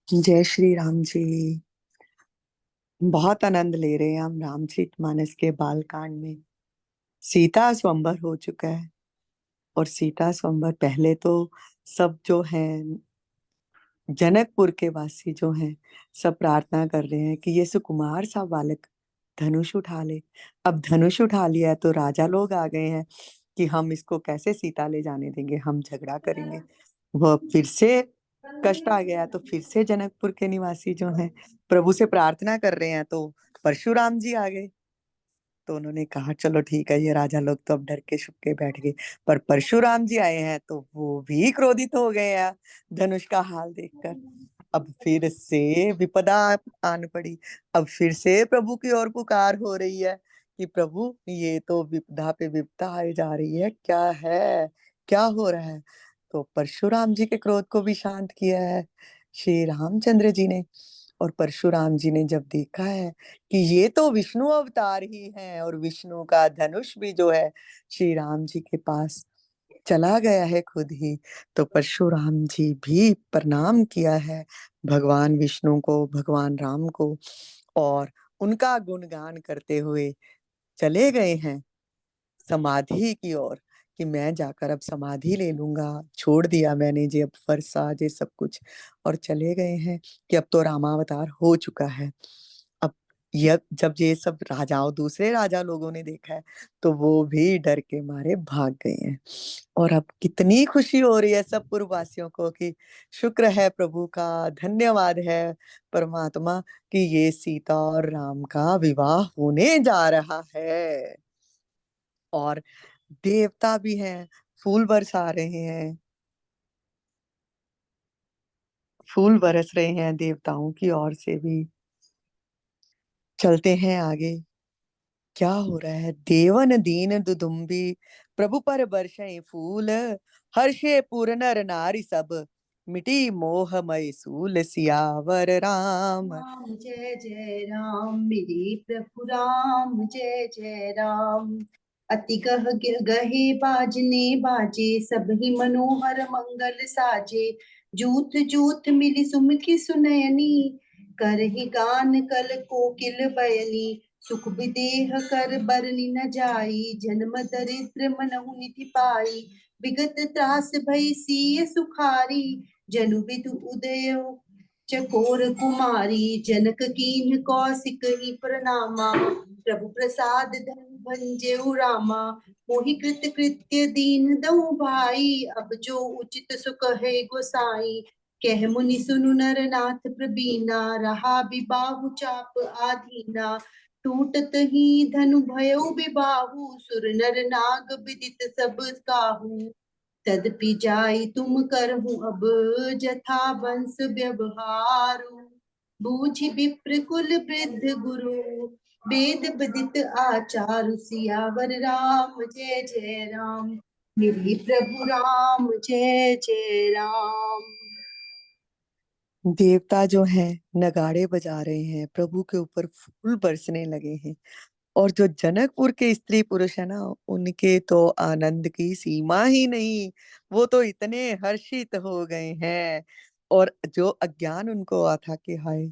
जय श्री राम जी। बहुत आनंद ले रहे हैं हम रामचरितमानस के बाल कांड में। सीता स्वयंवर हो चुका है और सीता स्वयंवर पहले तो सब जो हैं जनकपुर के वासी जो हैं सब प्रार्थना कर रहे हैं कि ये सुकुमार सा बालक धनुष उठा ले। अब धनुष उठा लिया है तो राजा लोग आ गए हैं कि हम इसको कैसे सीता ले जाने देंगे, हम झगड़ा करेंगे। वह फिर से कष्ट आ गया तो फिर से जनकपुर के निवासी जो हैं प्रभु से प्रार्थना कर रहे हैं तो परशुराम जी आ गए। तो उन्होंने कहा चलो ठीक है, ये राजा लोग तो अब डर के छुप के बैठ गए, पर परशुराम जी आए हैं तो वो भी क्रोधित हो गए हैं धनुष का हाल देखकर। अब फिर से विपदा आन पड़ी। अब फिर से प्रभु की ओर पुकार हो रही है कि प्रभु ये तो विपदा पे विपदा आई जा रही है, क्या है, क्या हो रहा है। तो परशुराम जी के क्रोध को भी शांत किया है श्री रामचंद्र जी ने। और परशुराम जी ने जब देखा है कि ये तो विष्णु अवतार ही हैं और विष्णु का धनुष भी जो है श्री राम जी के पास चला गया है खुद ही, तो परशुराम जी भी प्रणाम किया है भगवान विष्णु को, भगवान राम को, और उनका गुणगान करते हुए चले गए हैं समाधि की ओर कि मैं जाकर अब समाधि ले लूंगा, छोड़ दिया मैंने जे अब फरसा जे सब कुछ, और चले गए हैं कि अब तो रामावतार हो चुका है। अब यह जब ये सब राजाओं दूसरे राजा लोगों ने देखा है तो वो भी डर के मारे भाग गए हैं। और अब कितनी खुशी हो रही है सब पूर्ववासियों को कि शुक्र है प्रभु का, धन्यवाद है परमात्मा कि ये सीता और राम का विवाह होने जा रहा है। और देवता भी हैं, फूल बरसा रहे हैं, फूल बरस रहे हैं देवताओं की ओर से भी। चलते हैं आगे, क्या हो रहा है। देवन दीन दुदुम्बी प्रभु पर बरसै फूल, हर्षे पुर नर नारी सब, मिटी मोह मय सूल। सियावर राम राम जय जय राम, मेरे प्रभु राम जय जय राम। अति गहे बाजने बाजे, सब ही मनोहर मंगल साजे। जूथ जूथ मिली सुमति सुनयनी, करहि गान कल कोकिल बयनी। सुख विदेह कर बरनी न जाई, जन्म दरिद्र मनहु निधि पाई। विगत त्रास भई सिय सुखारी, जनु विदु उदय चकोर कुमारी। जनक कीन्ह कौशिक ही प्रणामा, प्रभु प्रसाद धन भंजेउ रामा। मोहि कृत कृत्य दीन दऊ भाई, अब जो उचित सुख है गोसाई। कह मुनि सुनु नर नाथ प्रबीना, रहा बिबाहु चाप आधीना। टूटत ही धनु भयउ बिबाहु, सुर नर नाग विदित सब काहू। तदपि जाई तुम करहु अब, जथा वंश व्यवहारु। बूझि विप्र कुल वृद्ध गुरु, वेद विदित आचारु। सियावर राम जय जय राम, मेरे प्रभु राम जय जय राम। देवता जो हैं नगाड़े बजा रहे हैं, प्रभु के ऊपर फूल बरसने लगे हैं, और जो जनकपुर के स्त्री पुरुष है ना उनके तो आनंद की सीमा ही नहीं। वो तो इतने हर्षित हो गए हैं। और जो अज्ञान उनको था कि हाय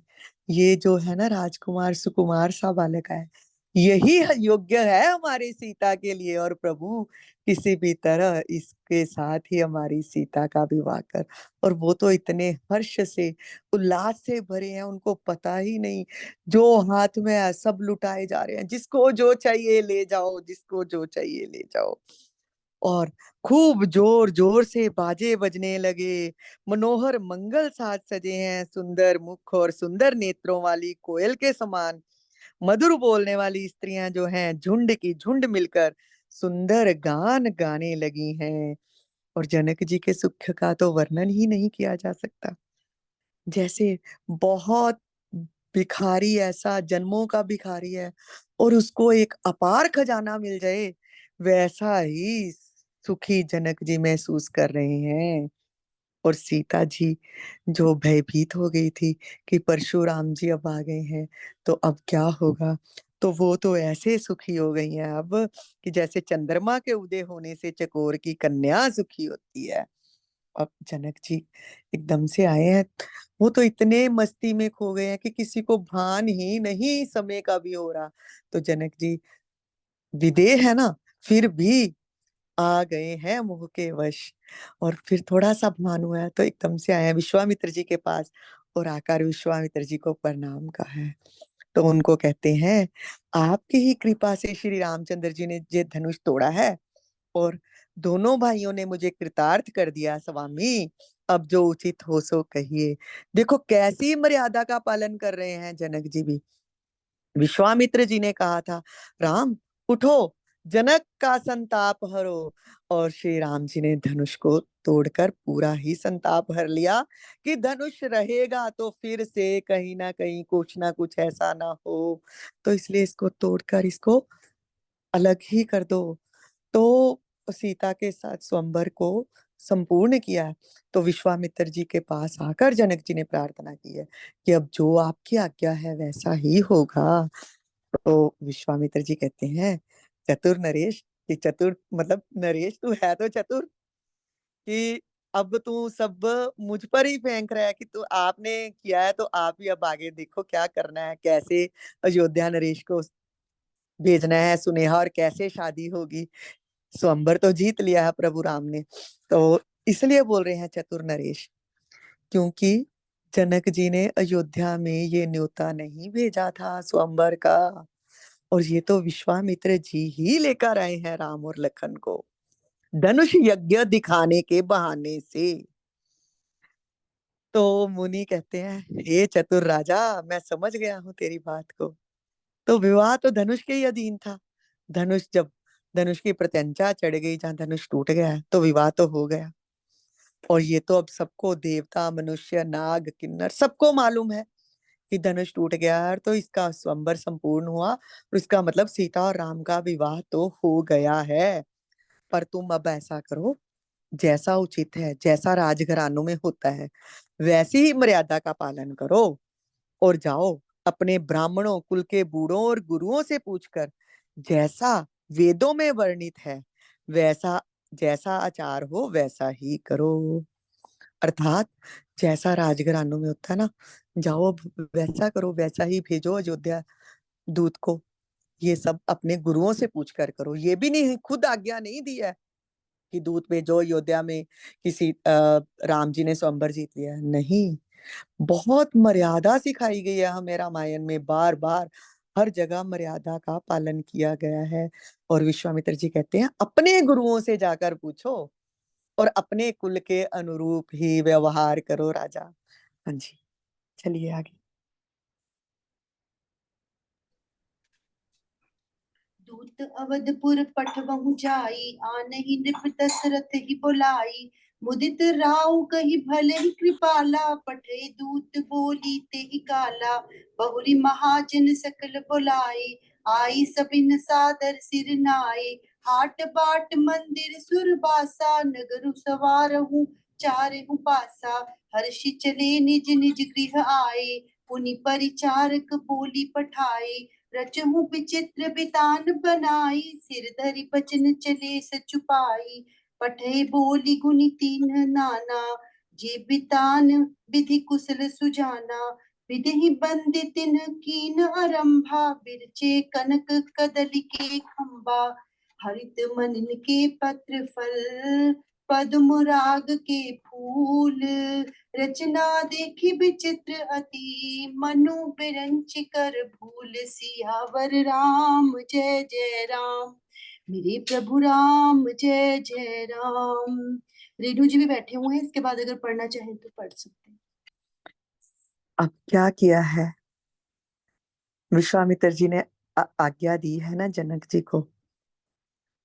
ये जो है ना राजकुमार सुकुमार सा बालक है, यही योग्य है हमारी सीता के लिए, और प्रभु किसी भी तरह इसके साथ ही हमारी सीता का विवाह कर। और वो तो इतने हर्ष से उल्लास से भरे हैं, उनको पता ही नहीं, जो हाथ में है सब लुटाए जा रहे हैं, जिसको जो चाहिए ले जाओ, जिसको जो चाहिए ले जाओ। और खूब जोर जोर से बाजे बजने लगे, मनोहर मंगल साज सजे हैं, सुंदर मुख और सुंदर नेत्रों वाली कोयल के समान मधुर बोलने वाली स्त्रियां जो हैं झुंड की झुंड मिलकर सुंदर गान गाने लगी हैं। और जनक जी के सुख का तो वर्णन ही नहीं किया जा सकता। जैसे बहुत भिखारी, ऐसा जन्मों का भिखारी है और उसको एक अपार खजाना मिल जाए, वैसा ही सुखी जनक जी महसूस कर रहे हैं। और सीता जी जो भयभीत हो गई थी कि परशुराम जी अब आ गए हैं तो अब क्या होगा, तो वो तो ऐसे सुखी हो गई हैं अब कि जैसे चंद्रमा के उदय होने से चकोर की कन्या सुखी होती है, अब जनक जी एकदम से आए हैं, वो तो इतने मस्ती में खो गए हैं कि किसी को भान ही नहीं समय का भी हो रहा। तो जनक जी विदेह है ना, फिर भी आ गए हैं मोह के वश। और फिर थोड़ा सा अपमान हुआ है तो एकदम से आए हैं विश्वामित्र जी के पास, और आकर विश्वामित्र जी को प्रणाम कहा है। तो उनको कहते हैं, आपकी ही कृपा से श्री रामचंद्र जी ने ये धनुष तोड़ा है, और दोनों भाइयों ने मुझे कृतार्थ कर दिया स्वामी। अब जो उचित हो सो कहिए। देखो कैसी मर्यादा का पालन कर रहे हैं जनक जी भी। विश्वामित्र जी ने कहा था, राम उठो, जनक का संताप हरो। और श्री राम जी ने धनुष को तोड़कर पूरा ही संताप हर लिया कि धनुष रहेगा तो फिर से कहीं ना कहीं कुछ ना कुछ ऐसा ना हो, तो इसलिए इसको तोड़कर इसको अलग ही कर दो। तो सीता के साथ स्वयंवर को संपूर्ण किया। तो विश्वामित्र जी के पास आकर जनक जी ने प्रार्थना की है कि अब जो आपकी आज्ञा है वैसा ही होगा। तो विश्वामित्र जी कहते हैं, चतुर नरेश, कि चतुर मतलब नरेश तू है तो चतुर, कि अब तू सब मुझ पर ही फेंक रहा है कि तू आपने किया है तो आप ही अब आगे देखो क्या करना है, कैसे अयोध्या नरेश को भेजना है सुनेहा, और कैसे शादी होगी। स्वयंवर तो जीत लिया है प्रभु राम ने। तो इसलिए बोल रहे हैं चतुर नरेश, क्योंकि जनक जी ने अयोध्या में ये न्योता नहीं भेजा था स्वयंवर का, और ये तो विश्वामित्र जी ही लेकर आए हैं राम और लखन को धनुष यज्ञ दिखाने के बहाने से। तो मुनि कहते हैं, हे चतुर राजा, मैं समझ गया हूं तेरी बात को। तो विवाह तो धनुष के ही अधीन था। धनुष जब धनुष की प्रत्यंचा चढ़ गई, जहां धनुष टूट गया है, तो विवाह तो हो गया। और ये तो अब सबको, देवता मनुष्य नाग किन्नर सबको मालूम है कि धनुष टूट गया है, तो इसका स्वयंवर संपूर्ण हुआ, और इसका मतलब सीता और राम का विवाह तो हो गया है। पर तुम अब ऐसा करो, जैसा उचित है, जैसा राजघरानों में होता है वैसी ही मर्यादा का पालन करो, और जाओ अपने ब्राह्मणों कुल के बूढ़ों और गुरुओं से पूछकर, जैसा वेदों में वर्णित है वैसा, जैसा आचार हो वैसा ही करो। अर्थात जैसा राजघरानों में होता है ना, जाओ अब वैसा करो, वैसा ही भेजो अयोध्या दूत को। ये सब अपने गुरुओं से पूछ कर करो, ये भी नहीं खुद आज्ञा नहीं दी है कि दूत भेजो अयोध्या में किसी राम जी ने स्वयंवर जीत लिया है, नहीं। बहुत मर्यादा सिखाई गई है हमें रामायण में, बार बार हर जगह मर्यादा का पालन किया गया है। और विश्वामित्र जी कहते हैं, अपने गुरुओं से जाकर पूछो और अपने कुल के अनुरूप ही व्यवहार करो राजा। हाँ जी, चलिए आगे। दूत अवधपुर पठवहु जाई, आनहि नृप दशरथ ही बुलाई। मुदित राउ कहि भले ही कृपाला, पठे दूत बोली तेहि काला। बहुरी महाजन सकल बुलाई, आई सबिन सादर सिर नाई। हाट बाट मंदिर सुरबासा, नगरु सवारहु चारहु पासा। हर्षि चले निज निज गृह आए, पुनि परिचारक बोली पठाए। रचहु विचित्र बितान बनाई, सिर धरि बचन चले सचुपाई। पठे बोली गुनी तीन नाना, जे बितान विधि कुशल सुजाना। विधि बंदी तिन कीन आरंभा, बिरचे कनक कदली के खंबा। हरित मनन के पत्र फल, पद्म राग के फूल। रचना देखी विचित्र अति, मनु बिरंच कर भूल। सियावर राम जय जय राम, मेरे प्रभु राम जय जय राम। रेणु जी भी बैठे हुए हैं, इसके बाद अगर पढ़ना चाहें तो पढ़ सकते हैं। अब क्या किया है, विश्वामित्र जी ने आज्ञा दी है ना जनक जी को,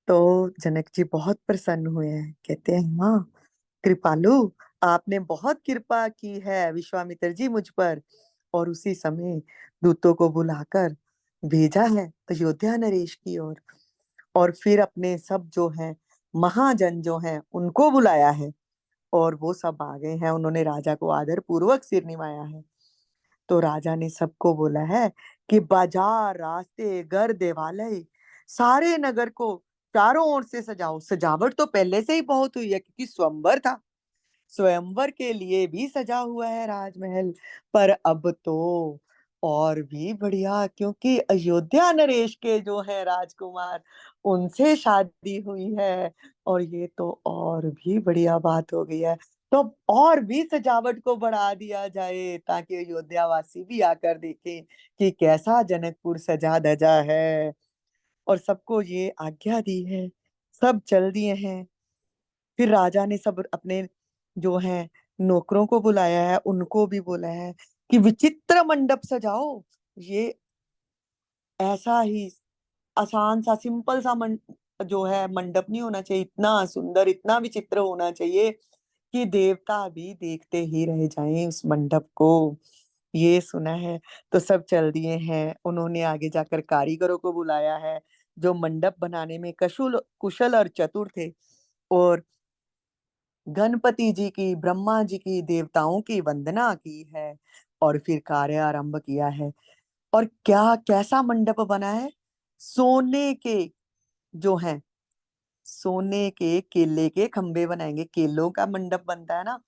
तो जनक जी बहुत प्रसन्न हुए हैं। कहते हैं, हाँ कृपालु, आपने बहुत कृपा की है विश्वामित्र जी मुझ पर। और उसी समय दूतों को बुलाकर भेजा है अयोध्या नरेश की ओर। और फिर अपने सब जो हैं महाजन जो हैं उनको बुलाया है, और वो सब आ गए हैं। उन्होंने राजा को आदर पूर्वक सिर निवाया है। तो राजा ने सबको बोला है कि बाजार रास्ते घर देवालय सारे नगर को चारों ओर से सजाओ। सजावट तो पहले से ही बहुत हुई है क्योंकि स्वयंवर था, स्वयंवर के लिए भी सजा हुआ है राजमहल। पर अब तो और भी बढ़िया, क्योंकि अयोध्या नरेश के जो है राजकुमार, उनसे शादी हुई है। और ये तो और भी बढ़िया बात हो गई है। तो अब और भी सजावट को बढ़ा दिया जाए, ताकि अयोध्या वासी भी आकर देखें कि कैसा जनकपुर सजा धजा है। और सबको ये आज्ञा दी है, सब चल दिए हैं। फिर राजा ने सब अपने जो है नौकरों को बुलाया है, उनको भी बोला है कि विचित्र मंडप सजाओ। ये ऐसा ही आसान सा सिंपल सा जो है मंडप नहीं होना चाहिए, इतना सुंदर इतना विचित्र होना चाहिए कि देवता भी देखते ही रह जाएं उस मंडप को। ये सुना है। तो सब चल दिए हैं। उन्होंने आगे जाकर कारीगरों को बुलाया है, जो मंडप बनाने में कुशल कुशल और चतुर थे। और गणपति जी की, ब्रह्मा जी की, देवताओं की वंदना की है। और फिर कार्य आरंभ किया है। और क्या कैसा मंडप बना है? सोने के जो है, सोने के केले के खंबे बनाएंगे। केलों का मंडप बनता है ना,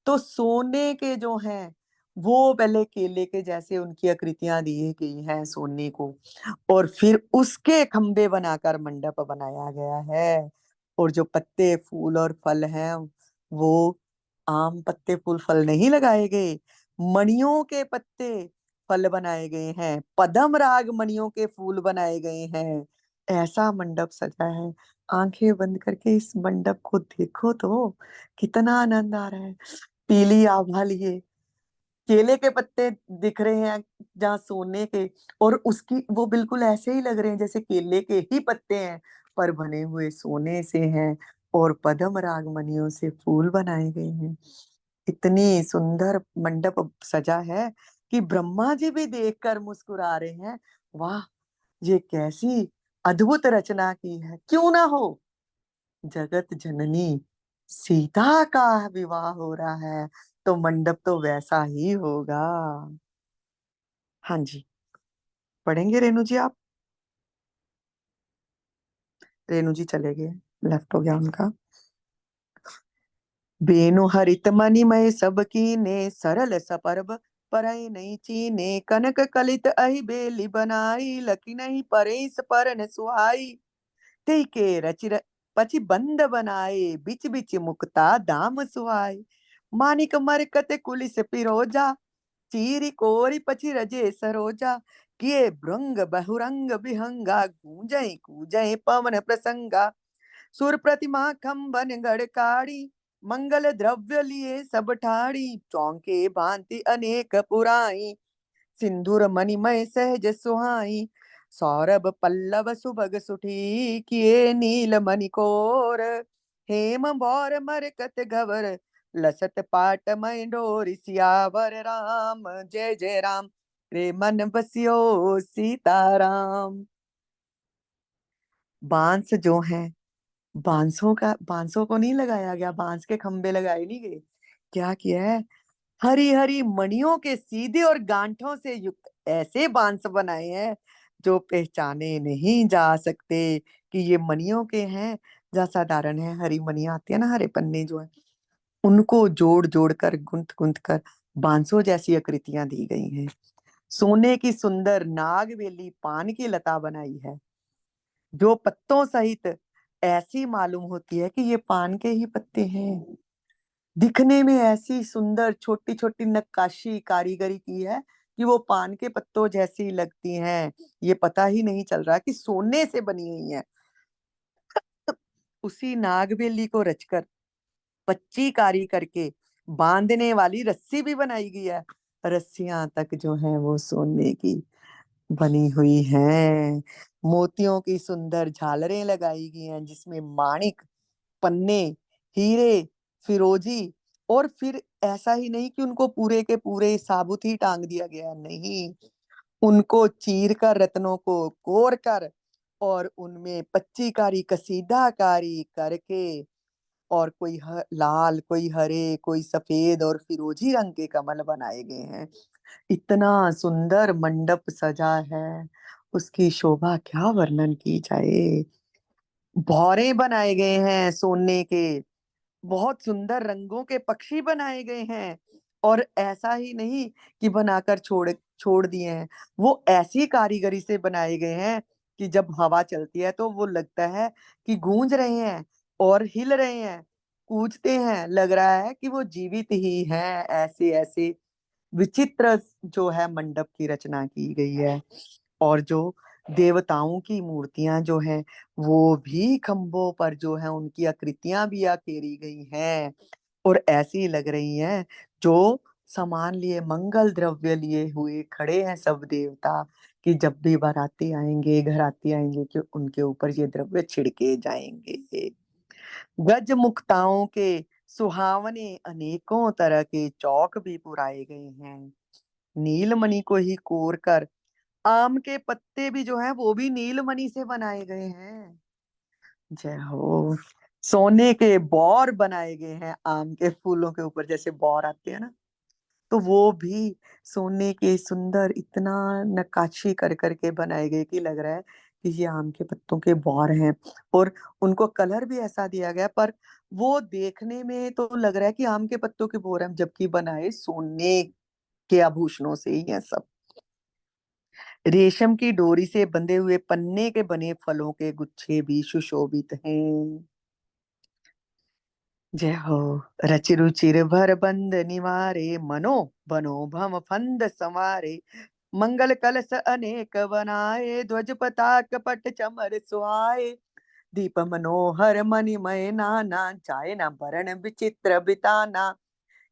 तो सोने के जो हैं वो पहले केले के जैसे उनकी आकृतियां दी गई हैं सोने को। और फिर उसके खंबे बनाकर मंडप बनाया गया है। और जो पत्ते फूल और फल हैं, वो आम पत्ते फूल फल नहीं लगाए गए, मणियों के पत्ते फल बनाए गए हैं, पद्म राग मणियों के फूल बनाए गए हैं। ऐसा मंडप सजा है। आंखें बंद करके इस मंडप को देखो तो कितना आनंद आ रहा है। पीली आभा लिए केले के पत्ते दिख रहे हैं जहाँ सोने के, और उसकी वो बिल्कुल ऐसे ही लग रहे हैं जैसे केले के ही पत्ते हैं, पर बने हुए सोने से हैं। और पद्म रागमणियों से फूल बनाए गए हैं। इतनी सुंदर मंडप सजा है कि ब्रह्मा जी भी देखकर मुस्कुरा रहे हैं। वाह, ये कैसी अद्भुत रचना की है। क्यों ना हो, जगत जननी सीता का विवाह हो रहा है, तो मंडप तो वैसा ही होगा। हाँ जी, पढ़ेंगे रेणु जी आप? रेणु जी चले गए, लेफ्ट हो गया उनका। बेनु हरित मणिमय सब कीने, सरल सपर्ब परई नहीं चीने। कनक कलित अहि बेली बनाई, लकी नहीं परेस परन सुहाई। ते के पची बंद बनाए, बिच बिच मुक्ता दाम सुहाई। मानिक मरकत कुलिस पिरोजा, चीरी कोरी पची रजे सरोजा। किए भृंग बहुरंग विहंगा, गूंजई कूजई पवन प्रसंगा। सुर प्रतिमा खंबन गड़काड़ी, मंगल द्रव्य लिए सब ठाड़ी। चौंके भांति अनेक पुराई, सिंदूर मणिमय सहज सुहाई। सौरभ पल्लव सुभग सुठी, किए नील मणिकोर। हेम बौर मरकत गवर, लसत पाट मय डोर। सियावर राम जय जय राम, रे मन बसियो सीताराम। बांस जो है, बांसों को नहीं लगाया गया, बांस के खंबे लगाए नहीं गए। क्या किया है? हरी हरी मणियों के सीधे और गांठों से युक्त ऐसे बांस बनाए हैं जो पहचाने नहीं जा सकते कि ये मणियों के हैं। जहाँ साधारण है हरी मणि आती है ना, हरे पन्ने जो है, उनको जोड़ जोड़ कर गुंथ गुंथ कर बांसों जैसी आकृतियां दी गई हैं। सोने की सुंदर नागवेली पान की लता बनाई है, जो पत्तों सहित ऐसी मालूम होती है कि ये पान के ही पत्ते हैं। दिखने में ऐसी सुंदर छोटी छोटी नक्काशी कारीगरी की है कि वो पान के पत्तों जैसी लगती हैं। ये पता ही नहीं चल रहा कि सोने से बनी हुई है। उसी नागबेली को रचकर पच्ची कारी करके बांधने वाली रस्सी भी बनाई गई है। रस्सियां तक जो है वो सोने की बनी हुई हैं। मोतियों की सुंदर झालरें लगाई गई हैं, जिसमें माणिक, पन्ने, हीरे, फिरोजी। और फिर ऐसा ही नहीं कि उनको पूरे के पूरे साबुत ही टांग दिया गया, नहीं, उनको चीर कर रत्नों को कोर कर और उनमें पच्चीकारी कसीदाकारी करके, और कोई लाल, कोई हरे, कोई सफेद और फिरोजी रंग के कमल बनाए गए हैं। इतना सुंदर मंडप सजा है, उसकी शोभा क्या वर्णन की जाए। भौरे बनाए गए हैं सोने के, बहुत सुंदर रंगों के पक्षी बनाए गए हैं। और ऐसा ही नहीं कि बनाकर छोड़ छोड़ दिए हैं, वो ऐसी कारीगरी से बनाए गए हैं कि जब हवा चलती है तो वो लगता है कि गूंज रहे हैं और हिल रहे हैं, कूदते हैं, लग रहा है कि वो जीवित ही हैं। ऐसे ऐसे विचित्र जो है मंडप की रचना की गई है। और जो देवताओं की मूर्तियां जो हैं, वो भी खंभों पर जो है उनकी आकृतियां भी आकेरी गई हैं। और ऐसी लग रही हैं जो सामान लिए, मंगल द्रव्य लिए हुए खड़े हैं सब देवता, कि जब भी बाराती आएंगे, घराती आएंगे, कि उनके ऊपर ये द्रव्य छिड़के जाएंगे। गज मुक्ताओं के सुहावने अनेकों तरह के चौक भी पुराए गए हैं। नीलमणि को ही कोर कर आम के पत्ते भी जो हैं वो भी नीलमणि से बनाए गए हैं। जय हो। सोने के बौर बनाए गए हैं आम के फूलों के ऊपर, जैसे बौर आते हैं ना, तो वो भी सोने के सुंदर इतना नक्काशी कर करके बनाए गए कि लग रहा है कि ये आम के पत्तों के बौर हैं। और उनको कलर भी ऐसा दिया गया, पर वो देखने में तो लग रहा है कि आम के पत्तों के बोर हैं, जबकि बनाए सोने के आभूषणों से ही हैं सब। रेशम की डोरी से बंधे हुए पन्ने के बने फलों के गुच्छे भी सुशोभित हैं। जय हो। रचि रुचिर भर बंद निवारे, मनो बनो भम फंद संवारे। मंगल कलश अनेक बनाए, ध्वज पताक पट चमर सुहाए। दीप मनोहर मणिमय नाना, जाए ना भरण विचित्र बिताना।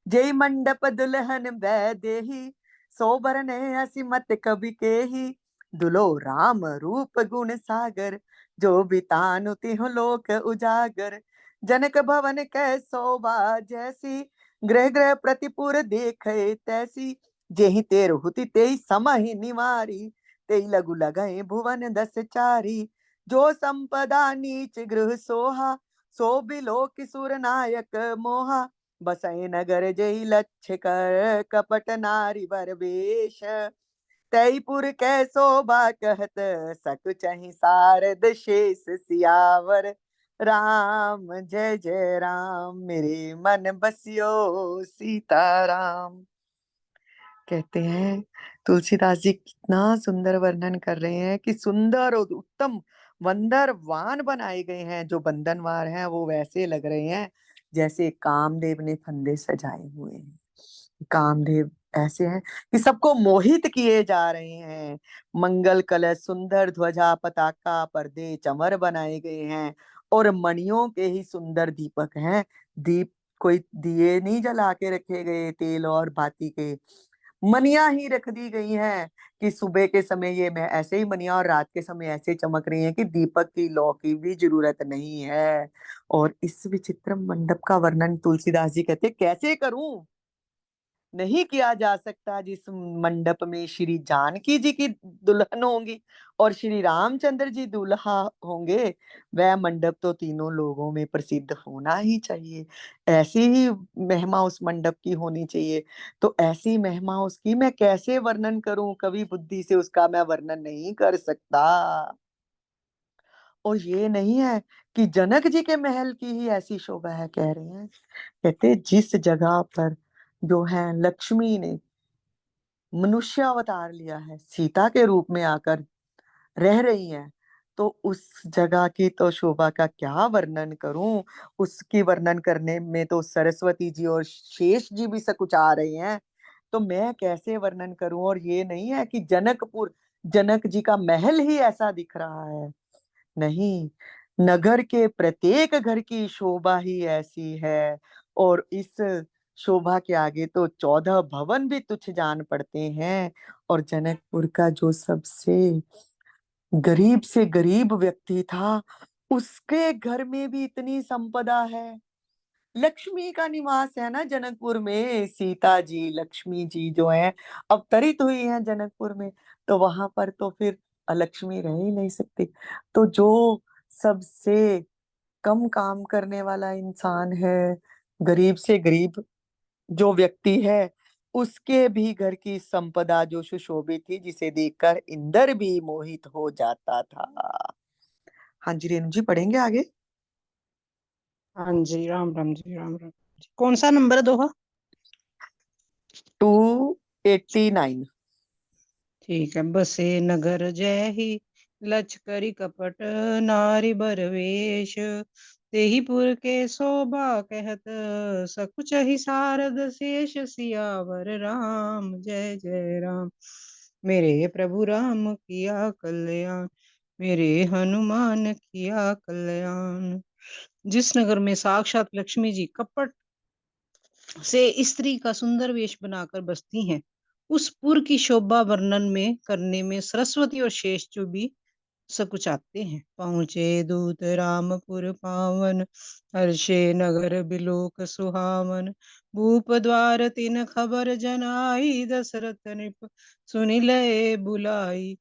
जय मंडप दुल्हन वैदेही, सोबर ने असीमत कवि के ही। दुलो राम रूप गुण सागर, जो बितानु तिहु लोक उजागर। जनक भवन कै शोभा जैसी, ग्रह ग्रह प्रतिपुर देखे तैसी। जेहि तेरहुति तेहि समहि निवारी, तेहि लघु लगहि भुवन दस चारी। जो संपदा नीच गृह सोहा, सो बिलो किशोर नायक मोहा। बसई नगर जय लक्ष्य कर, कपट नारी बर वेश। तैपुर कै शोभा कहत, सकुचहि सारद शेष सियावर। राम जय जय राम, मेरे मन बसियो सीताराम। कहते हैं तुलसीदास जी कितना सुंदर वर्णन कर रहे हैं कि सुंदर और उत्तम वंदरवान बनाए गए हैं। जो बंधनवार हैं वो वैसे लग रहे हैं जैसे कामदेव ने फंदे सजाए हुए हैं। कामदेव ऐसे हैं कि सबको मोहित किए जा रहे हैं। मंगल कलश, सुंदर ध्वजा, पताका, पर्दे, चमर बनाए गए हैं। और मणियों के ही सुंदर दीपक हैं। दीप कोई दिए नहीं जला के रखे गए तेल और बाती के, मनिया ही रख दी गई हैं कि सुबह के समय ये मैं ऐसे ही मनिया, और रात के समय ऐसे चमक रही हैं कि दीपक की लौ की भी जरूरत नहीं है। और इस विचित्र मंडप का वर्णन तुलसीदास जी कहते कैसे करूं, नहीं किया जा सकता। जिस मंडप में श्री जानकी जी की दुल्हन होंगी और श्री रामचंद्र जी दूल्हा होंगे, वह मंडप तो तीनों लोगों में प्रसिद्ध होना ही चाहिए। ऐसी ही महिमा उस मंडप की होनी चाहिए। तो ऐसी महिमा उसकी मैं कैसे वर्णन करूं, कवि बुद्धि से उसका मैं वर्णन नहीं कर सकता। और ये नहीं है कि जनक जी के महल की ही ऐसी शोभा है, कह रहे हैं। कहते जिस जगह पर जो है लक्ष्मी ने मनुष्य अवतार लिया है, सीता के रूप में आकर रह रही हैं, तो उस जगह की तो शोभा का क्या वर्णन करूं। उसकी वर्णन करने में तो सरस्वती जी और शेष जी भी सकुचा रहे हैं। तो मैं कैसे वर्णन करूं। और ये नहीं है कि जनकपुर, जनक जी का महल ही ऐसा दिख रहा है, नहीं, नगर के प्रत्येक घर की शोभा ही ऐसी है। और इस शोभा के आगे तो 14 भवन भी तुच्छ जान पड़ते हैं। और जनकपुर का जो सबसे गरीब से गरीब व्यक्ति था, उसके घर में भी इतनी संपदा है। लक्ष्मी का निवास है ना जनकपुर में, सीता जी, लक्ष्मी जी जो है अवतरित हुई हैं जनकपुर में, तो वहां पर तो फिर अलक्ष्मी रह ही नहीं सकती। तो जो सबसे कम काम करने वाला इंसान है, गरीब से गरीब जो व्यक्ति है, उसके भी घर की संपदा जो सुशोभित थी, जिसे देखकर इंद्र भी मोहित हो जाता था। हाँ जी रेणु जी, पढ़ेंगे आगे। हाँ जी, राम राम जी, राम राम जी। कौन सा नंबर है दोहा? 289। ठीक है। बसे नगर जय ही लचकरी कपट, नारी बरवेश तेहि पुर के शोभा कहत, सकुच ही सारद शेष सियावर राम। जय जय राम। मेरे प्रभु राम किया कल्याण, मेरे हनुमान किया कल्याण। जिस नगर में साक्षात लक्ष्मी जी कपट से स्त्री का सुंदर वेश बनाकर बसती हैं, उस पुर की शोभा वर्णन में करने में सरस्वती और शेष जो भी सकुचाते हैं। पहुंचे दूत रामपुर पावन, हर्षे नगर बिलोक सुहावन। भूप द्वार तिन खबर जनाई, दशरथ नृप सुनि लय बुलाई।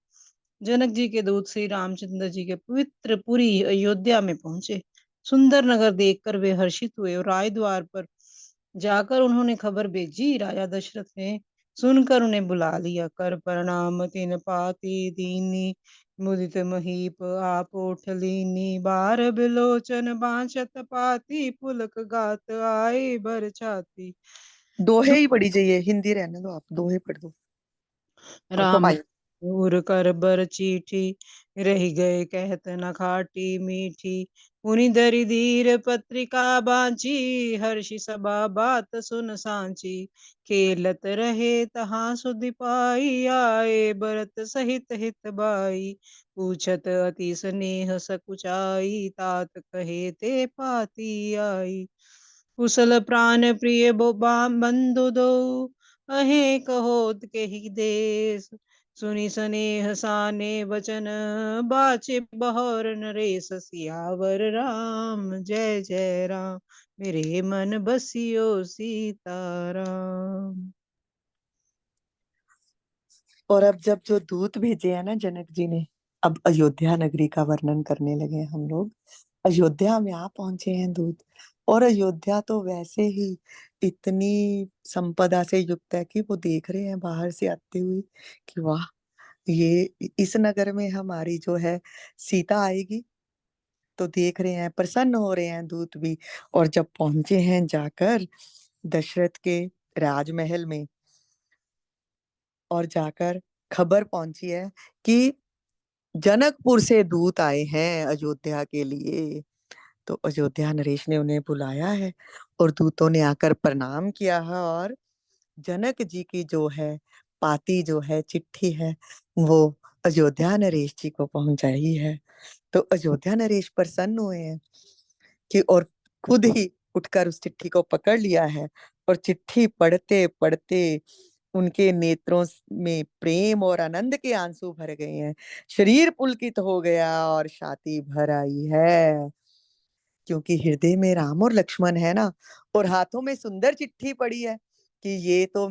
जनक जी के दूत श्री रामचंद्र जी के पवित्र पुरी अयोध्या में पहुंचे। सुंदर नगर देखकर वे हर्षित हुए और राय द्वार पर जाकर उन्होंने खबर भेजी। राजा दशरथ ने सुनकर उन्हें बुला लिया। कर प्रणाम तिन पाती दीनी, मुदित महीप आप उठ लीनी। बार बिलोचन बांचत पाती, पुलक गात आए भर छाती। दोहे ही पढ़ी जाइए, हिंदी रहने दो, आप दोहे पढ़ दो और राम कमाई। उर कर बर चीठी, रह गए कहत न खाटी मीठी। पुनि धरि धीर पत्रिका बांची, हर्षि सभा बात सुन सांची। खेलत रहे तहाँ सुधि पाई, आए भरत सहित हित बाई। पूछत अति स्नेह सकुचाई, तात कहे ते पाती आई। कुशल प्राण प्रिय बंधु दो, अहे कहोत के ही देश। सुनि स्नेह साने वचन, बाचे बहोर नरेश। सियावर राम जय जय राम, मेरे मन बसियो सीताराम। और अब जब जो दूत भेजे हैं ना जनक जी ने, अब अयोध्या नगरी का वर्णन करने लगे हैं हम लोग। अयोध्या में आ पहुंचे हैं दूत। और अयोध्या तो वैसे ही इतनी संपदा से युक्त है कि वो देख रहे हैं बाहर से आते हुए कि वाह, ये इस नगर में हमारी जो है सीता आएगी। तो देख रहे हैं, प्रसन्न हो रहे हैं दूत भी। और जब पहुंचे हैं जाकर दशरथ के राजमहल में, और जाकर खबर पहुंची है कि जनकपुर से दूत आए हैं अयोध्या के लिए। तो अयोध्या नरेश ने उन्हें बुलाया है और दूतों ने आकर प्रणाम किया है। और जनक जी की जो है पाती, जो है चिट्ठी है, वो अयोध्या नरेश जी को पहुंचाई है। तो अयोध्या नरेश प्रसन्न हुए हैं कि, और खुद ही उठकर उस चिट्ठी को पकड़ लिया है। और चिट्ठी पढ़ते पढ़ते उनके नेत्रों में प्रेम और आनंद के आंसू भर गए हैं। शरीर पुलकित हो गया और छाती भर आई है, क्योंकि हृदय में राम और लक्ष्मण है ना। और हाथों में सुंदर चिट्ठी पड़ी है कि ये तो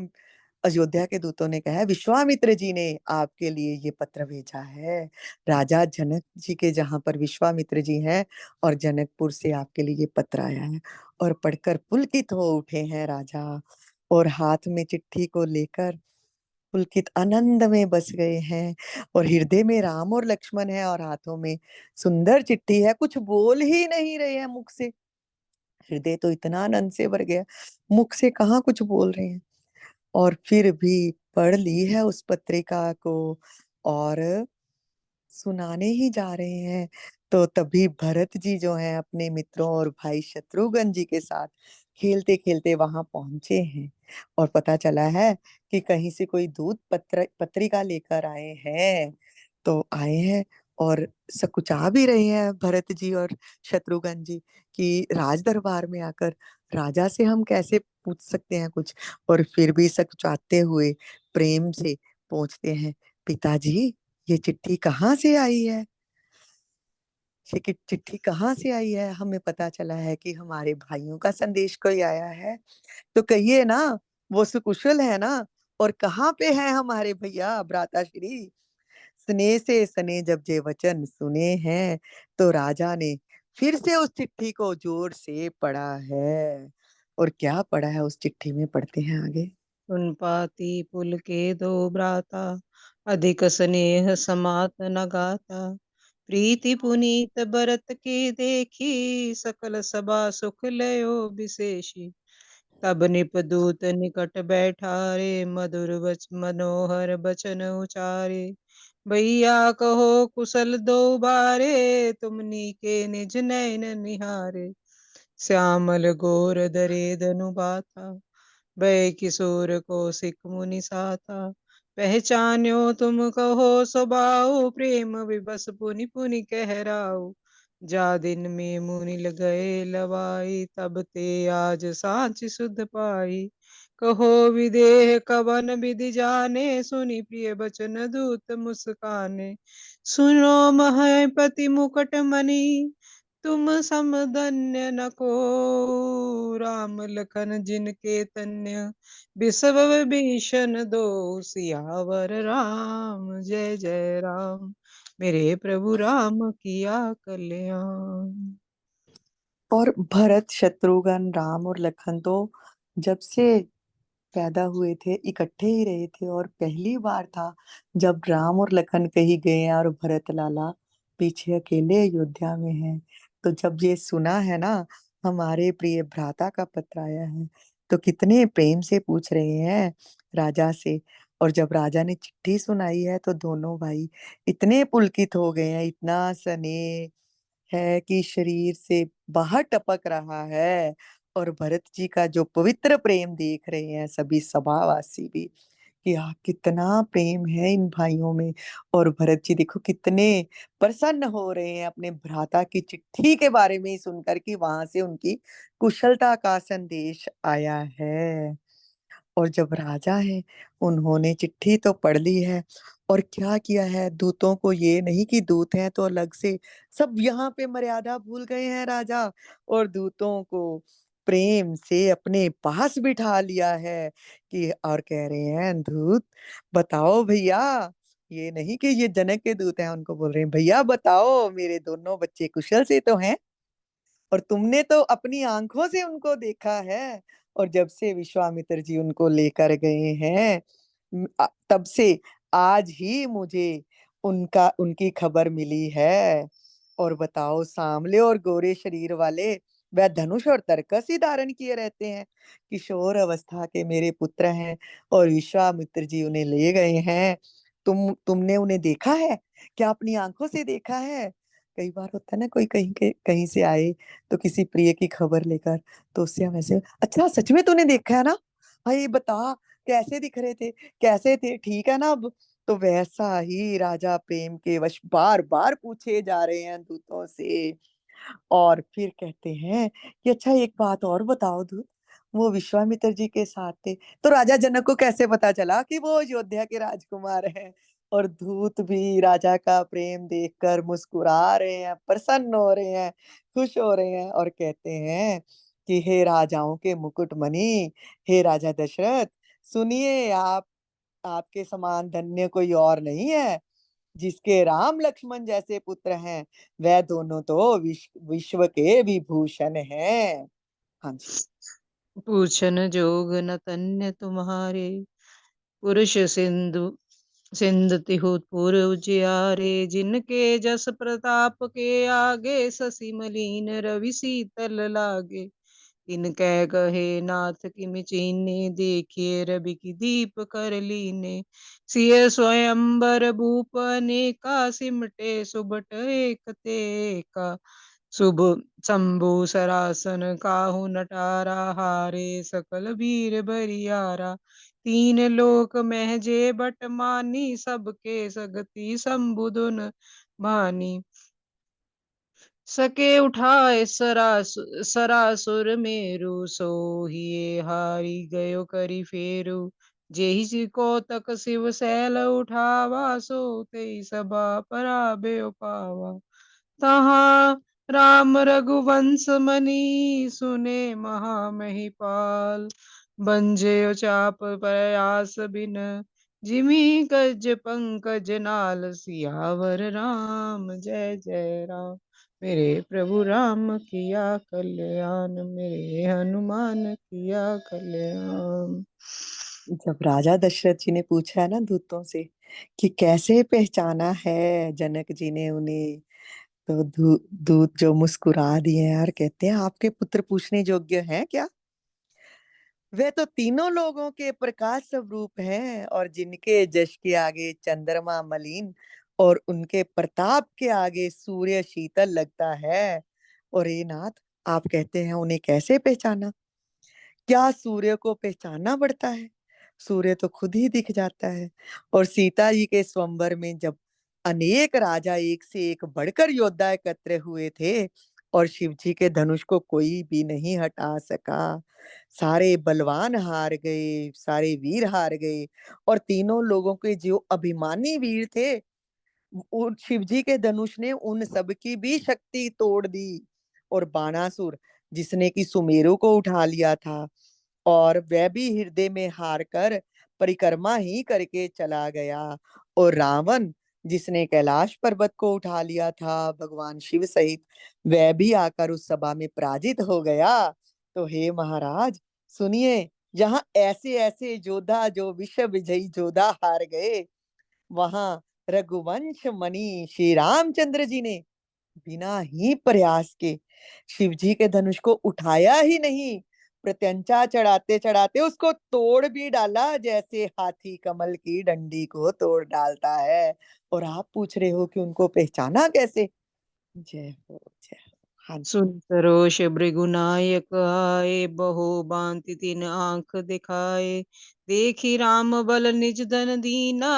अयोध्या के दूतों ने कहा है, विश्वामित्र जी ने आपके लिए ये पत्र भेजा है। राजा जनक जी के जहां पर विश्वामित्र जी हैं, और जनकपुर से आपके लिए ये पत्र आया है। और पढ़कर पुलकित हो उठे हैं राजा, और हाथ में चिट्ठी को लेकर पुलकित आनंद में बस गए हैं। और हृदय में राम और लक्ष्मण है, और हाथों में सुंदर चिट्ठी है। कुछ बोल ही नहीं रहे हैं मुख से, हृदय तो इतना आनंद से भर गया, मुख से कहाँ कुछ बोल रहे हैं। और फिर भी पढ़ ली है उस पत्रिका को, और सुनाने ही जा रहे हैं। तो तभी भरत जी जो हैं अपने मित्रों और भाई शत्रुघ्न जी के साथ खेलते खेलते वहां पहुंचे हैं। और पता चला है कि कहीं से कोई दूत पत्रिका लेकर आए हैं। तो आए हैं और सकुचा भी रहे हैं भरत जी और शत्रुघ्न जी कि राज दरबार में आकर राजा से हम कैसे पूछ सकते हैं कुछ। और फिर भी सकुचाते हुए प्रेम से पूछते हैं, पिताजी ये चिट्ठी कहाँ से आई है? ये चिट्ठी कहाँ से आई है? हमें पता चला है कि हमारे भाइयों का संदेश कोई आया है। तो कहिए ना, वो सुकुशल है ना? और कहाँ पे है हमारे भैया भ्राता श्री? स्नेह से सने जब जे वचन सुने हैं, तो राजा ने फिर से उस चिट्ठी को जोर से पढ़ा है। और क्या पढ़ा है उस चिट्ठी में, पढ़ते हैं आगे। सुन पाती पुल के दो भ्राता, अधिक स्नेह समात न गाता। प्रीति पुनीत बरत के देखी, सकल सभा सुख लयो विशेषी। तब निपदूत निकट बैठारे, मधुर मनोहर बचन उचारे। भैया कहो कुशल दो बारे, तुमनी के निज नयन निहारे। श्यामल गोर दरे धनु बाता, भय किशोर कौशिक मुनि साता। पहचान्यो तुम कहो स्वभाव, प्रेम विबस पुनि पुनि कहराओ। जा दिन में मुनि गए लवाई, तब ते आज सांच सुध पाई। कहो विदेह कवन विधि जाने, सुनि प्रिय बचन दूत मुस्काने। सुनो महीपति मुकुट मणि, तुम सम धन्य न को। राम लखन जिनके तन्य, बिसव विभीषण दो। सियावर राम जय जय राम, मेरे प्रभु राम किया कल्याण। और भरत, शत्रुघ्न, राम और लखन तो जब से पैदा हुए थे इकट्ठे ही रहे थे, और पहली बार था जब राम और लखन कहीं गए हैं और भरत लाला पीछे अकेले अयोध्या में हैं। तो जब ये सुना है ना, हमारे प्रिय भ्राता का पत्र आया है, तो कितने प्रेम से पूछ रहे हैं राजा से। और जब राजा ने चिट्ठी सुनाई है तो दोनों भाई इतने पुलकित हो गए हैं, इतना स्नेह है कि शरीर से बाहर टपक रहा है। और भरत जी का जो पवित्र प्रेम देख रहे हैं सभी सभावासी भी, कि कितना प्रेम है इन भाइयों में। और भरत जी देखो कितने प्रसन्न हो रहे हैं अपने भ्राता की चिट्ठी के बारे में ही सुनकर, कि वहां से उनकी कुशलता का संदेश आया है। और जब राजा है, उन्होंने चिट्ठी तो पढ़ ली है, और क्या किया है, दूतों को, ये नहीं कि दूत हैं तो अलग से, सब यहाँ पे मर्यादा भूल गए हैं राजा, और दूतों को प्रेम से अपने पास बिठा लिया है। कि और कह रहे हैं, दूत बताओ भैया, ये नहीं कि ये जनक के दूत हैं, उनको बोल रहे हैं भैया बताओ मेरे दोनों बच्चे कुशल से तो हैं, और तुमने तो अपनी आंखों से उनको देखा है। और जब से विश्वामित्र जी उनको लेकर गए हैं, तब से आज ही मुझे उनकी खबर मिली है। और बताओ, सांवले और गोरे शरीर वाले, वह धनुष और तरकस ही धारण किए रहते हैं। किशोर अवस्था के मेरे पुत्र हैं, और विश्वामित्र जी उन्हें ले गए हैं। तुमने उन्हें देखा है क्या? अपनी आंखों से देखा है? कई बार होता है ना, कोई कहीं से आए तो किसी प्रिय की खबर लेकर, तो उससे हम ऐसे, अच्छा सच में तूने देखा है ना, भाई बता कैसे दिख रहे थे, कैसे थे, ठीक है ना अब? तो वैसा ही राजा प्रेम के वश बार बार पूछे जा रहे हैं दूतों से। और फिर कहते हैं कि अच्छा एक बात और बताओ दूत, वो विश्वामित्र जी के साथ थे, तो राजा जनक को कैसे पता चला कि वो अयोध्या के राजकुमार हैं? और दूत भी राजा का प्रेम देखकर मुस्कुरा रहे हैं, प्रसन्न हो रहे हैं, खुश हो रहे हैं, और कहते हैं कि हे राजाओं के मुकुटमणि, हे राजा दशरथ, सुनिए, आपके समान धन्य कोई और नहीं है। जिसके राम लक्ष्मण जैसे पुत्र हैं, वह दोनों तो विश्व के विभूषण हैं। हाँ जी। पूछन जोग न तन्य तुम्हारे, पुरुष सिंधु सिंध तिहु पुर उजियारे। जिनके जस प्रताप के आगे, शशि मलीन रवि शीतल लागे। इनके कहे नाथ किमि चीन्हे, देखिए रवि की दीप कर लीने। सिय स्वयंबर भूप अनेका, सिमटे सुबट एक ते का। शुभ शंभु सरासन काहू नटारा, हारे सकल वीर बरियारा। तीन लोक महजे बट मानी, सबके सगति शंभु भानी। सके उठाए सरासुर मेरु, सोहिए हारी गयो करि फेरु। जेहि को तक शिव सैल उठावा, सो तेई सभा पराभय पावा। तहाँ राम रघुवंश मनी, सुने महामहिपाल। बंजय चाप प्रयास बिन, जिमि गज पंकज नाल। सियावर राम जय जय राम, मेरे प्रभु राम किया कल्याण। मेरे हनुमान किया कल्याण। जब राजा दशरथ जी ने पूछा है ना दूतों से कि कैसे पहचाना है जनक जी ने उन्हें, तो दूत जो मुस्कुरा दिए और कहते हैं, आपके पुत्र पूछने योग्य हैं क्या? वे तो तीनों लोगों के प्रकाश स्वरूप हैं, और जिनके यश के आगे चंद्रमा मलिन और उनके प्रताप के आगे सूर्य शीतल लगता है। और ये नाथ, आप कहते हैं उन्हें कैसे पहचाना? क्या सूर्य को पहचानना पड़ता है? सूर्य तो खुद ही दिख जाता है। और सीता जी के स्वयंवर में जब अनेक राजा एक से एक बढ़कर योद्धा एकत्र हुए थे, और शिव जी के धनुष को कोई भी नहीं हटा सका, सारे बलवान हार गए, सारे वीर हार गए, और तीनों लोगों के जो अभिमानी वीर थे, उन शिव जी के धनुष ने उन सब की भी शक्ति तोड़ दी। और बाणासुर, जिसने कि सुमेरु को उठा लिया था, और वह भी हृदय में हार कर परिक्रमा ही करके चला गया। और रावण, जिसने कैलाश पर्वत को उठा लिया था भगवान शिव सहित, वह भी आकर उस सभा में पराजित हो गया। तो हे महाराज, सुनिए, जहाँ ऐसे ऐसे योद्धा जो विश्व विजयी योद्धा हार गए, वहां रघुवंश मणि श्री रामचंद्र जी ने बिना ही प्रयास के शिव जी के धनुष को उठाया ही नहीं, प्रत्यंचा चढ़ाते चढ़ाते उसको तोड़ भी डाला, जैसे हाथी कमल की डंडी को तोड़ डालता है। और आप पूछ रहे हो कि उनको पहचाना कैसे? जय हो, जय हो। हाँ जी। सुनत रोष भृगुनायक आए, बहु बांति तीन आंख दिखाए। देखी राम बल निज धन दीना,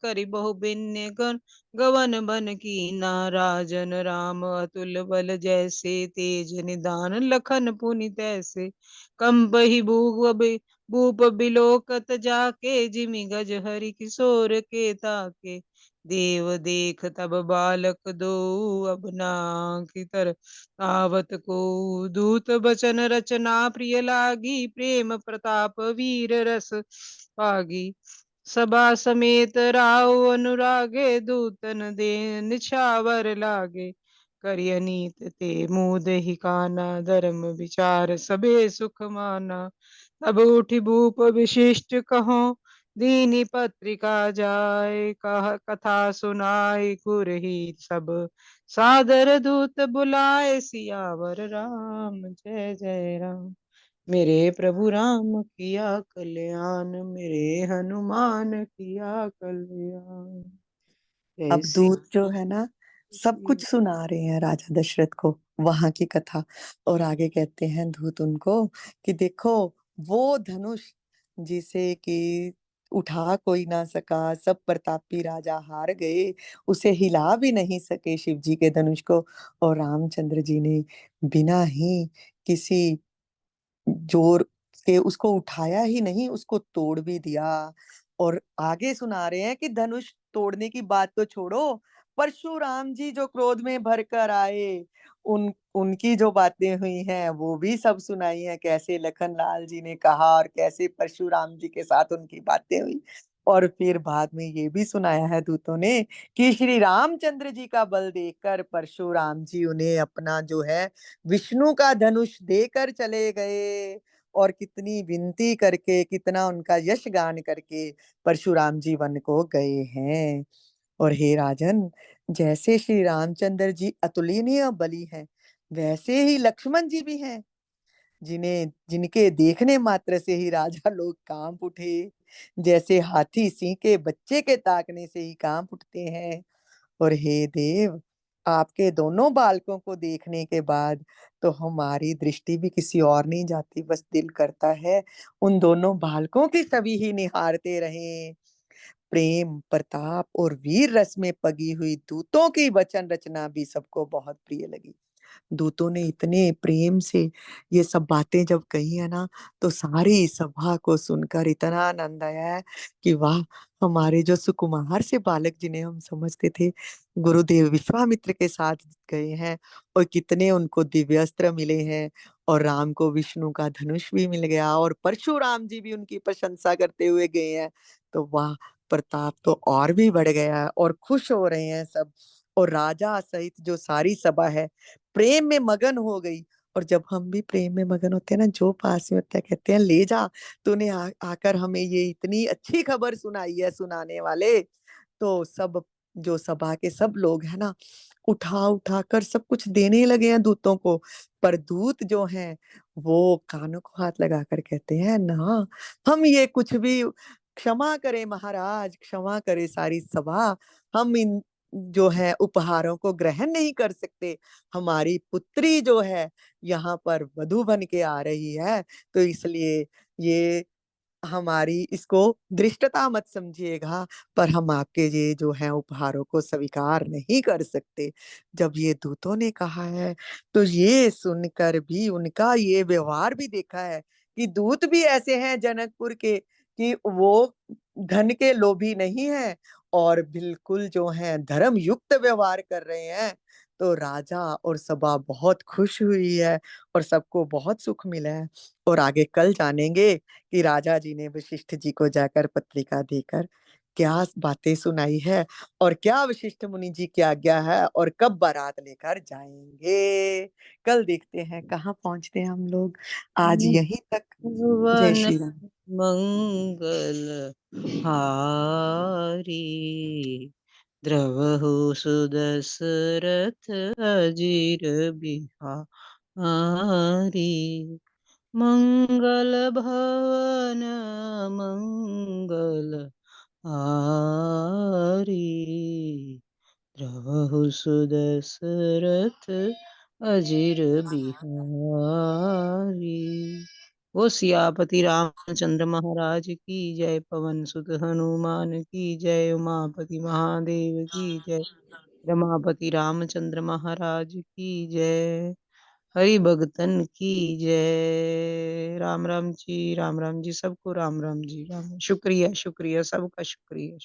करि बहु बिन्य गन गवन बन कीना। राजन राम अतुल बल जैसे, तेज निदान लखन पुनि तैसे। कंपहि भूप बिलोकत जाके, जिमि गज हरि किशोर के ताके। देव देख तब बालक दो, अब नाहि तर आवत को। दूत बचन रचना प्रिय लागी, प्रेम प्रताप वीर रस पागी। सभा समेत राव अनुरागे, दूतन दे निछावर लागे। करिय नीत ते मुद ही काना, धर्म विचार सबे सुख माना। तब उठि भूप विशिष्ट कहो, दीनी पत्रिका जाय। कथा सुनाई गुरही सब, सादर दूत बुलाए। सियावर राम जय जय राम, मेरे प्रभु राम किया कल्याण। मेरे हनुमान किया कल्याण। जय अब श्री दूत जो है ना, सब कुछ सुना रहे हैं राजा दशरथ को वहां की कथा। और आगे कहते हैं दूत उनको कि देखो, वो धनुष जिसे कि उठा कोई ना सका, सब प्रतापी राजा हार गए, उसे हिला भी नहीं सके शिव जी के धनुष को। और रामचंद्र जी ने बिना ही किसी जोर के उसको उठाया ही नहीं, उसको तोड़ भी दिया। और आगे सुना रहे हैं कि धनुष तोड़ने की बात तो छोड़ो, परशुराम जी जो क्रोध में भरकर आए, उनकी जो बातें हुई हैं वो भी सब सुनाई है, कैसे लखन लाल जी ने कहा और कैसे परशुराम जी के साथ उनकी बातें हुई। और फिर बाद में ये भी सुनाया है दूतों ने कि श्री रामचंद्र जी का बल देखकर परशुराम जी उन्हें अपना जो है विष्णु का धनुष देकर चले गए। और कितनी विनती करके, कितना उनका यश गान करके परशुराम जी वन को गए हैं। और हे राजन, जैसे श्री रामचंद्र जी अतुलनीय बली हैं, वैसे ही लक्ष्मण जी भी हैं, जिन्हें जिनके देखने मात्र से ही राजा लोग कांप उठे, जैसे हाथी सिंह के बच्चे के ताकने से ही कांप उठते हैं। और हे देव, आपके दोनों बालकों को देखने के बाद तो हमारी दृष्टि भी किसी और नहीं जाती, बस दिल करता है उन दोनों बालकों की छवि ही निहारते रहें। प्रेम, प्रताप और वीर रस में पगी हुई दूतों की वचन रचना भी सबको बहुत प्रिय लगी। दूतों ने इतने प्रेम से ये सब बातें जब कही है ना, तो सारी सभा को सुनकर इतना आनंद आया है कि वाह, हमारे जो सुकुमार से बालक जिन्हें हम समझते थे, गुरुदेव विश्वामित्र के साथ गए हैं, और कितने उनको दिव्य अस्त्र मिले हैं, और राम को विष्णु का धनुष भी मिल गया, और परशुराम जी भी उनकी प्रशंसा करते हुए गए हैं। तो वाह, प्रताप तो और भी बढ़ गया है, और खुश हो रहे हैं सब। और राजा सहित जो सारी सभा है प्रेम में मगन हो गई। और जब हम भी प्रेम में मगन होते हैं ना, जो पास में होता है कहते हैं, ले जा, तूने आकर हमें ये इतनी अच्छी खबर सुनाई है सुनाने वाले। तो सब जो सभा के सब लोग हैं ना, उठा उठा कर सब कुछ देने लगे हैं दूतों को। पर दूत जो हैं वो कानों को हाथ लगा कर कहते हैं, ना, हम ये कुछ भी, क्षमा करें महाराज, क्षमा करें सारी सभा, हम इन जो है उपहारों को ग्रहण नहीं कर सकते। हमारी पुत्री जो है यहाँ पर वधू बन के आ रही है, तो इसलिए ये हमारी इसको दृष्टता मत समझिएगा, पर हम आपके ये जो है उपहारों को स्वीकार नहीं कर सकते। जब ये दूतों ने कहा है, तो ये सुनकर भी उनका ये व्यवहार भी देखा है कि दूत भी ऐसे हैं जनकपुर के, कि वो धन के लोभी नहीं है और बिल्कुल जो है धर्म युक्त व्यवहार कर रहे हैं। तो राजा और सभा बहुत खुश हुई है और सबको बहुत सुख मिला है। और आगे कल जानेंगे कि राजा जी ने वशिष्ठ जी को जाकर पत्रिका देकर क्या बातें सुनाई है और क्या वशिष्ठ मुनि जी की आज्ञा है और कब बारात लेकर जाएंगे। कल देखते हैं कहाँ पहुंचते हैं हम लोग। आज यहीं तक। जय भुवन श्री राम। मंगल हारी, द्रवहु सुदशरथ अजीर बिहारी। मंगल भवन मंगल हारी, द्रवहु सुदशरथ अजीर बिहारी। वो सियापति रामचंद्र महाराज की जय, पवन सुत हनुमान की जय, उमापति महादेव की जय, रमापति रामचंद्र महाराज की जय, हरि भगतन की जय। राम राम जी, राम राम जी, सबको राम राम जी, राम। शुक्रिया शुक्रिया, सबका शुक्रिया।